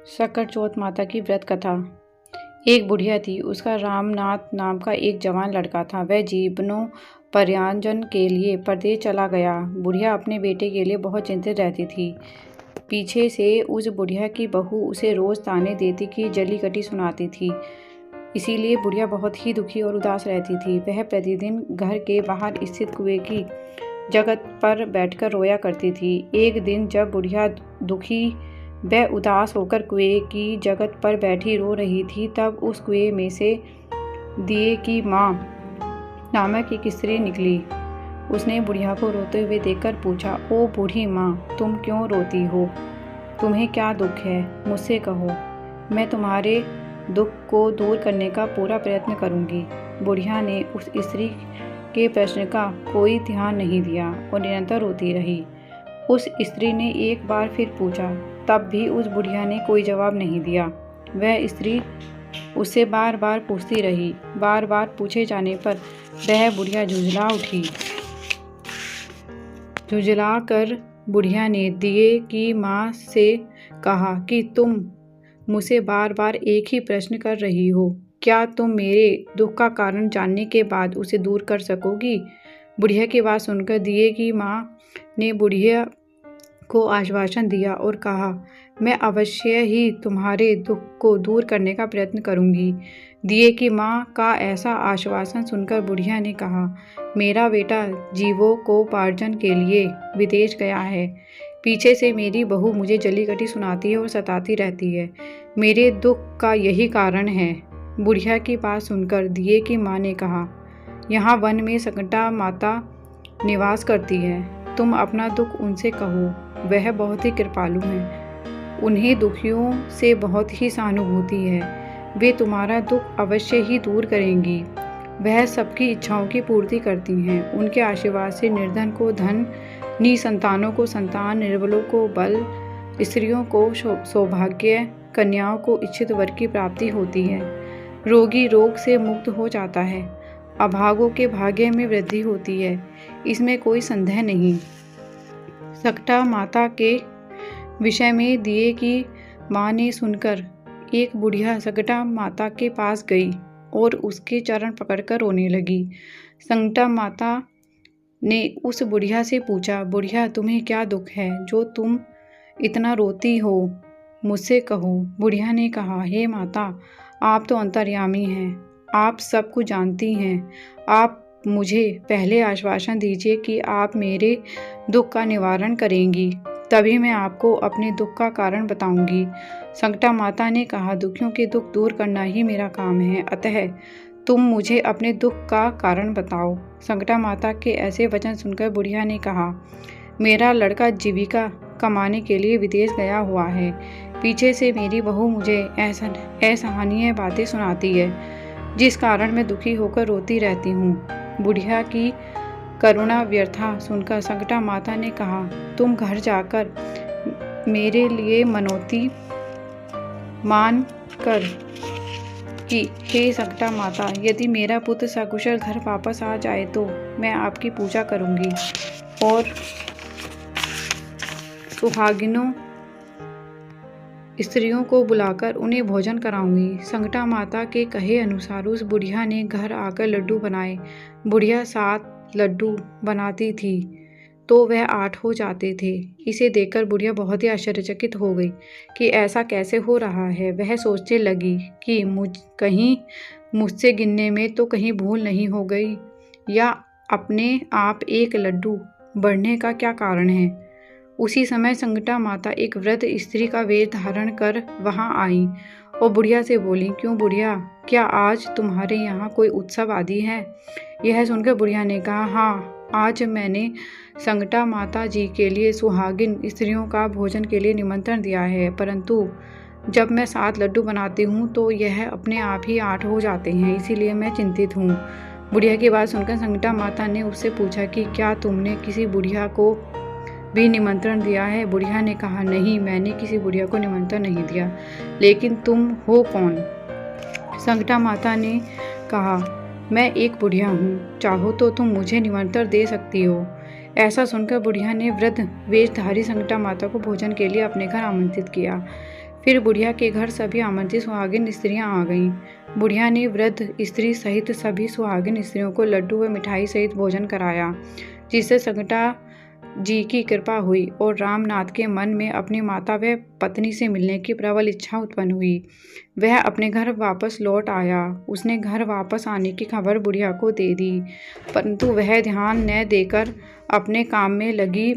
सकट चौथ माता की व्रत कथा। एक बुढ़िया थी, उसका रामनाथ नाम का एक जवान लड़का था। वह जीवनोपार्जन के लिए परदेश चला गया। बुढ़िया अपने बेटे के लिए बहुत चिंतित रहती थी। पीछे से उस बुढ़िया की बहू उसे रोज ताने देती कि जली कटी सुनाती थी। इसीलिए बुढ़िया बहुत ही दुखी और उदास रहती थी। वह प्रतिदिन घर के बाहर स्थित कुएं की जगत पर बैठकर रोया करती थी। एक दिन जब बुढ़िया दुखी व उदास होकर कुएं की जगत पर बैठी रो रही थी, तब उस कुएं में से दिए की माँ नामक एक स्त्री निकली। उसने बुढ़िया को रोते हुए देखकर पूछा, ओ बूढ़ी माँ, तुम क्यों रोती हो? तुम्हें क्या दुख है? मुझसे कहो, मैं तुम्हारे दुख को दूर करने का पूरा प्रयत्न करूंगी। बुढ़िया ने उस स्त्री के प्रश्न का कोई ध्यान नहीं दिया और निरंतर रोती रही। उस स्त्री ने एक बार फिर पूछा, तब भी उस बुढ़िया ने कोई जवाब नहीं दिया। वह स्त्री उससे बार बार पूछती रही। बार बार पूछे जाने पर वह बुढ़िया झुंझला उठी। झुंझला कर बुढ़िया ने दिए की माँ से कहा कि तुम मुझसे बार बार एक ही प्रश्न कर रही हो, क्या तुम मेरे दुख का कारण जानने के बाद उसे दूर कर सकोगी? बुढ़िया की बात सुनकर दिए की माँ ने बुढ़िया को आश्वासन दिया और कहा, मैं अवश्य ही तुम्हारे दुख को दूर करने का प्रयत्न करूंगी। दिए की माँ का ऐसा आश्वासन सुनकर बुढ़िया ने कहा, मेरा बेटा जीवोपार्जन के लिए विदेश गया है। पीछे से मेरी बहू मुझे जली कटी सुनाती है और सताती रहती है। मेरे दुख का यही कारण है। बुढ़िया की बात सुनकर दिए की माँ ने कहा, यहाँ वन में सकटा माता निवास करती है। तुम अपना दुख उनसे कहो, वह बहुत ही कृपालु हैं। उन्हें दुखियों से बहुत ही सहानुभूति है। वे तुम्हारा दुख अवश्य ही दूर करेंगी। वह सबकी इच्छाओं की पूर्ति करती हैं। उनके आशीर्वाद से निर्धन को धन, निसंतानों को संतान, निर्बलों को बल, स्त्रियों को सौभाग्य, कन्याओं को इच्छित वर की प्राप्ति होती है। रोगी रोग से मुक्त हो जाता है। अभागों के भाग्य में वृद्धि होती है। इसमें कोई संदेह नहीं। सकटा माता के विषय में दिए की माँ ने सुनकर एक बुढ़िया सकटा माता के पास गई और उसके चरण पकड़कर रोने लगी। सकटा माता ने उस बुढ़िया से पूछा, बुढ़िया, तुम्हें क्या दुख है जो तुम इतना रोती हो? मुझसे कहो। बुढ़िया ने कहा, हे माता, आप तो अंतर्यामी हैं, आप सब कुछ जानती हैं। आप मुझे पहले आश्वासन दीजिए कि आप मेरे दुख का निवारण करेंगी, तभी मैं आपको अपने दुख का कारण बताऊंगी। सकटा माता ने कहा, दुखियों के दुख दूर करना ही मेरा काम है, अतः तुम मुझे अपने दुख का कारण बताओ। सकटा माता के ऐसे वचन सुनकर बुढ़िया ने कहा, मेरा लड़का जीविका कमाने के लिए विदेश गया हुआ है। पीछे से मेरी बहू मुझे असहनीय बातें सुनाती है, जिस कारण मैं दुखी होकर रोती रहती हूँ। बुढ़िया की करुणा व्यर्था सुनकर सकटा माता ने कहा, तुम घर जाकर मेरे लिए मनौती मान कर कि हे सकटा माता, यदि मेरा पुत्र सकुशल घर वापस आ जाए तो मैं आपकी पूजा करूंगी और सुहागिनों स्त्रियों को बुलाकर उन्हें भोजन कराऊंगी। सकटा माता के कहे अनुसार उस बुढ़िया ने घर आकर लड्डू बनाए। बुढ़िया 7 लड्डू बनाती थी तो वह 8 हो जाते थे। इसे देखकर बुढ़िया बहुत ही आश्चर्यचकित हो गई कि ऐसा कैसे हो रहा है। वह सोचने लगी कि कहीं मुझसे गिनने में तो कहीं भूल नहीं हो गई, या अपने आप एक लड्डू बढ़ने का क्या कारण है। उसी समय सकटा माता एक वृद्ध स्त्री का वेश धारण कर वहां आई और बुढ़िया से बोली, क्यों बुढ़िया, क्या आज तुम्हारे यहाँ कोई उत्सव आदि है? यह सुनकर बुढ़िया ने कहा, हाँ, आज मैंने सकटा माता जी के लिए सुहागिन स्त्रियों का भोजन के लिए निमंत्रण दिया है, परंतु जब मैं 7 लड्डू बनाती हूँ तो यह अपने आप ही 8 हो जाते हैं, इसीलिए मैं चिंतित हूँ। बुढ़िया की बात सुनकर सकटा माता ने उससे पूछा कि क्या तुमने किसी बुढ़िया को भी निमंत्रण दिया है? बुढ़िया ने कहा, नहीं, मैंने किसी बुढ़िया को निमंत्रण नहीं दिया, लेकिन तुम हो कौन? सकटा माता ने कहा, मैं एक बुढ़िया हूँ, चाहो तो तुम मुझे निमंत्रण दे सकती हो। ऐसा सुनकर बुढ़िया ने वृद्ध वेशधारी सकटा माता को भोजन के लिए अपने घर आमंत्रित किया। फिर बुढ़िया के घर सभी आमंत्रित सुहागिन स्त्रियां आ गईं। बुढ़िया ने वृद्ध स्त्री सहित सभी सुहागिन स्त्रियों को लड्डू व मिठाई सहित भोजन कराया, जिससे संकटा जी की कृपा हुई और रामनाथ के मन में अपनी माता व पत्नी से मिलने की प्रबल इच्छा उत्पन्न हुई। वह अपने घर वापस लौट आया। उसने घर वापस आने की खबर बुढ़िया को दे दी, परंतु वह ध्यान न देकर अपने काम में लगी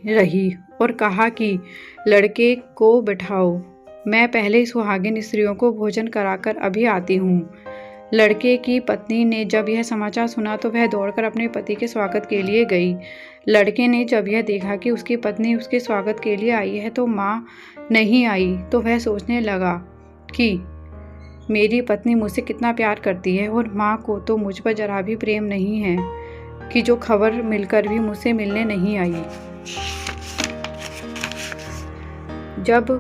रही और कहा कि लड़के को बैठाओ, मैं पहले सुहागिन स्त्रियों को भोजन कराकर अभी आती हूँ। लड़के की पत्नी ने जब यह समाचार सुना तो वह दौड़कर अपने पति के स्वागत के लिए गई। लड़के ने जब यह देखा कि उसकी पत्नी उसके स्वागत के लिए आई है तो माँ नहीं आई, तो वह सोचने लगा कि मेरी पत्नी मुझसे कितना प्यार करती है और माँ को तो मुझ पर जरा भी प्रेम नहीं है कि जो खबर मिलकर भी मुझसे मिलने नहीं आई। जब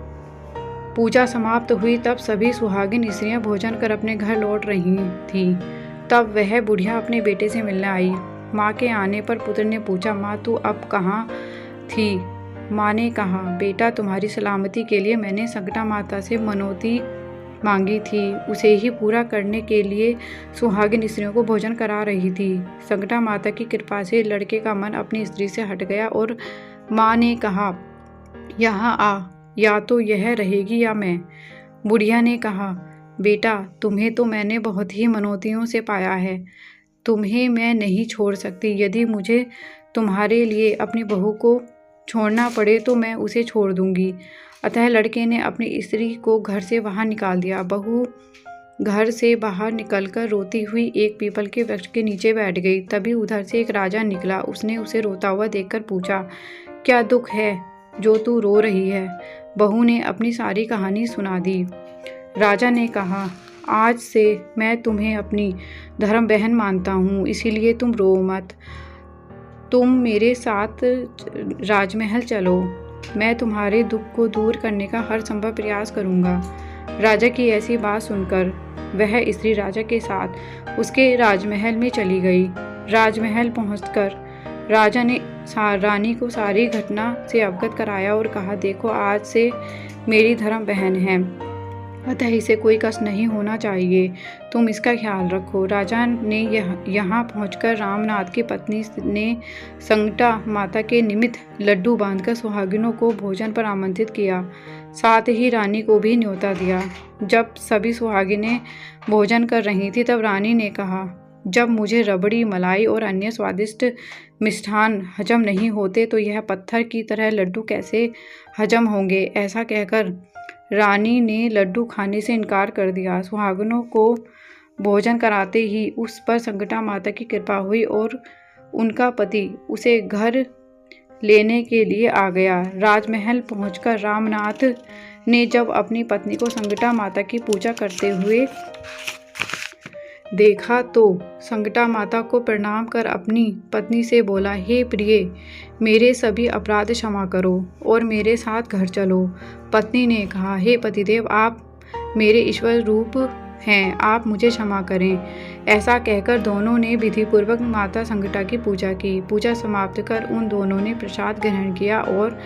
पूजा समाप्त हुई तब सभी सुहागिन स्त्रियां भोजन कर अपने घर लौट रही थीं। तब वह बुढ़िया अपने बेटे से मिलने आई। माँ के आने पर पुत्र ने पूछा, माँ तू अब कहाँ थी? माँ ने कहा, बेटा तुम्हारी सलामती के लिए मैंने संकटा माता से मनौती मांगी थी, उसे ही पूरा करने के लिए सुहागिन स्त्रियों को भोजन करा रही थी। संकटा माता की कृपा से लड़के का मन अपनी स्त्री से हट गया और माँ ने कहा, यहाँ आ, या तो यह रहेगी या मैं। बुढ़िया ने कहा, बेटा तुम्हें तो मैंने बहुत ही मनौतियों से पाया है, तुम्हें मैं नहीं छोड़ सकती। यदि मुझे तुम्हारे लिए अपनी बहू को छोड़ना पड़े तो मैं उसे छोड़ दूंगी। अतः लड़के ने अपनी स्त्री को घर से बाहर निकाल दिया। बहू घर से बाहर निकलकर रोती हुई एक पीपल के वृक्ष के नीचे बैठ गई। तभी उधर से एक राजा निकला। उसने उसे रोता हुआ देखकर पूछा, क्या दुख है जो तू रो रही है? बहू ने अपनी सारी कहानी सुना दी। राजा ने कहा, आज से मैं तुम्हें अपनी धर्म बहन मानता हूँ, इसीलिए तुम रो मत। तुम मेरे साथ राजमहल चलो, मैं तुम्हारे दुख को दूर करने का हर संभव प्रयास करूँगा। राजा की ऐसी बात सुनकर वह स्त्री राजा के साथ उसके राजमहल में चली गई। राजमहल पहुंचकर राजा ने रानी को सारी घटना से अवगत कराया और कहा, देखो आज से मेरी धर्म बहन है, अतः इसे कोई कष्ट नहीं होना चाहिए, तुम इसका ख्याल रखो। राजा ने यहाँ पहुंचकर रामनाथ की पत्नी ने संकटा माता के निमित्त लड्डू बांधकर सुहागिनों को भोजन पर आमंत्रित किया, साथ ही रानी को भी न्योता दिया। जब सभी सुहागिनें भोजन कर रही थी तब रानी ने कहा, जब मुझे रबड़ी, मलाई और अन्य स्वादिष्ट मिष्ठान हजम नहीं होते तो यह पत्थर की तरह लड्डू कैसे हजम होंगे? ऐसा कहकर रानी ने लड्डू खाने से इनकार कर दिया। सुहागिनों को भोजन कराते ही उस पर संकटा माता की कृपा हुई और उनका पति उसे घर लेने के लिए आ गया। राजमहल पहुंचकर रामनाथ ने जब अपनी पत्नी को संकटा माता की पूजा करते हुए देखा तो संकटा माता को प्रणाम कर अपनी पत्नी से बोला, हे प्रिय, मेरे सभी अपराध क्षमा करो और मेरे साथ घर चलो। पत्नी ने कहा, हे पतिदेव, आप मेरे ईश्वर रूप हैं, आप मुझे क्षमा करें। ऐसा कहकर दोनों ने विधिपूर्वक माता संकटा की पूजा की। पूजा समाप्त कर उन दोनों ने प्रसाद ग्रहण किया और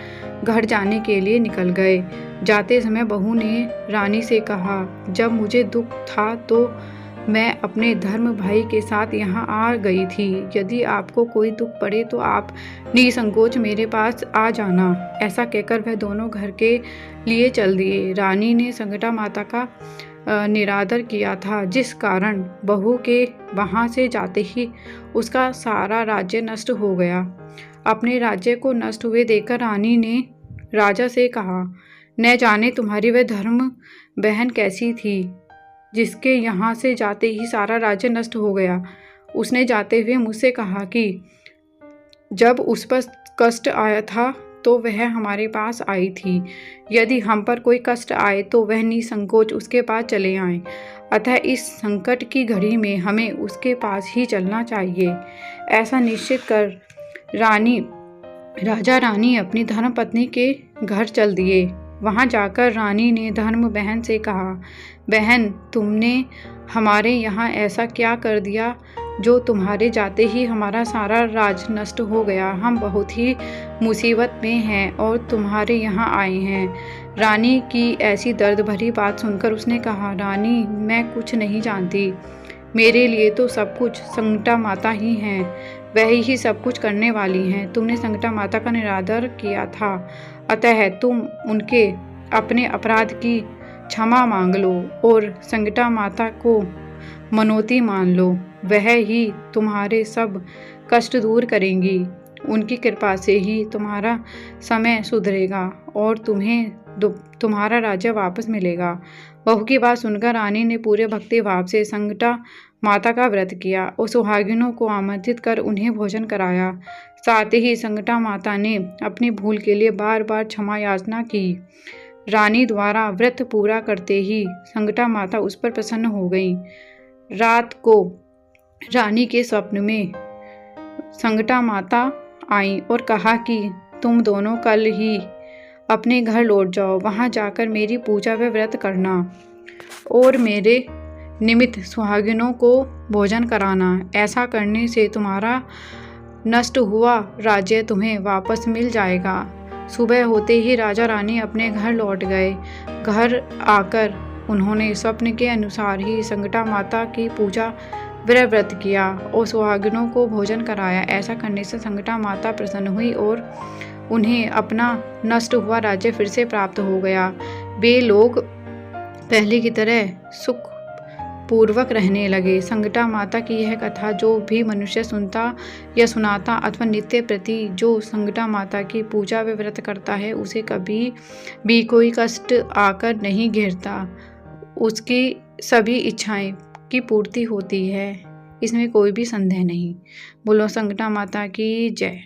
घर जाने के लिए निकल गए। जाते समय बहू ने रानी से कहा, जब मुझे दुख था तो मैं अपने धर्म भाई के साथ यहाँ आ गई थी। यदि आपको कोई दुख पड़े तो आप निसंकोच मेरे पास आ जाना। ऐसा कहकर वह दोनों घर के लिए चल दिए। रानी ने संकटा माता का निरादर किया था, जिस कारण बहू के वहाँ से जाते ही उसका सारा राज्य नष्ट हो गया। अपने राज्य को नष्ट हुए देखकर रानी ने राजा से कहा, न जाने तुम्हारी वह धर्म बहन कैसी थी जिसके यहाँ से जाते ही सारा राज्य नष्ट हो गया। उसने जाते हुए मुझसे कहा कि जब उस पर कष्ट आया था तो वह हमारे पास आई थी, यदि हम पर कोई कष्ट आए तो वह निसंकोच उसके पास चले आएं। अतः इस संकट की घड़ी में हमें उसके पास ही चलना चाहिए। ऐसा निश्चित कर राजा रानी अपनी धर्म पत्नी के घर चल दिए। वहाँ जाकर रानी ने धर्म बहन से कहा, बहन, तुमने हमारे यहाँ ऐसा क्या कर दिया जो तुम्हारे जाते ही हमारा सारा राज नष्ट हो गया? हम बहुत ही मुसीबत में हैं और तुम्हारे यहाँ आए हैं। रानी की ऐसी दर्द भरी बात सुनकर उसने कहा, रानी मैं कुछ नहीं जानती, मेरे लिए तो सब कुछ संकटा माता ही हैं, वही ही सब कुछ करने वाली हैं। तुमने संकटा माता का निरादर किया था, अतः तुम उनके अपने अपराध की क्षमा मांग लो और संकटा माता को मनौती मान लो, वह ही तुम्हारे सब कष्ट दूर करेंगी। उनकी कृपा से ही तुम्हारा समय सुधरेगा और तुम्हें तुम्हारा राज्य वापस मिलेगा। बहू की बात सुनकर रानी ने पूरे भक्ति भाव से संकटा माता का व्रत किया और सुहागिनों को आमंत्रित कर उन्हें भोजन कराया। साथ ही संकटा माता ने अपनी भूल के लिए बार बार क्षमा याचना की। रानी द्वारा व्रत पूरा करते ही संकटा माता उस पर प्रसन्न हो गई। रात को रानी के स्वप्न में संकटा माता आई और कहा कि तुम दोनों कल ही अपने घर लौट जाओ, वहां जाकर मेरी पूजा व व्रत करना और मेरे निमित्त सुहागिनों को भोजन कराना। ऐसा करने से तुम्हारा नष्ट हुआ राज्य तुम्हें वापस मिल जाएगा। सुबह होते ही राजा रानी अपने घर लौट गए। घर आकर उन्होंने स्वप्न के अनुसार ही संकटा माता की पूजा व्रत किया और सुहागिनों को भोजन कराया। ऐसा करने से संकटा माता प्रसन्न हुई और उन्हें अपना नष्ट हुआ राज्य फिर से प्राप्त हो गया। वे लोग पहले की तरह सुख पूर्वक रहने लगे। संकटा माता की यह कथा जो भी मनुष्य सुनता या सुनाता अथवा नित्य प्रति जो संकटा माता की पूजा व व्रत करता है, उसे कभी भी कोई कष्ट आकर नहीं घेरता। उसकी सभी इच्छाएं की पूर्ति होती है, इसमें कोई भी संदेह नहीं। बोलो संकटा माता की जय।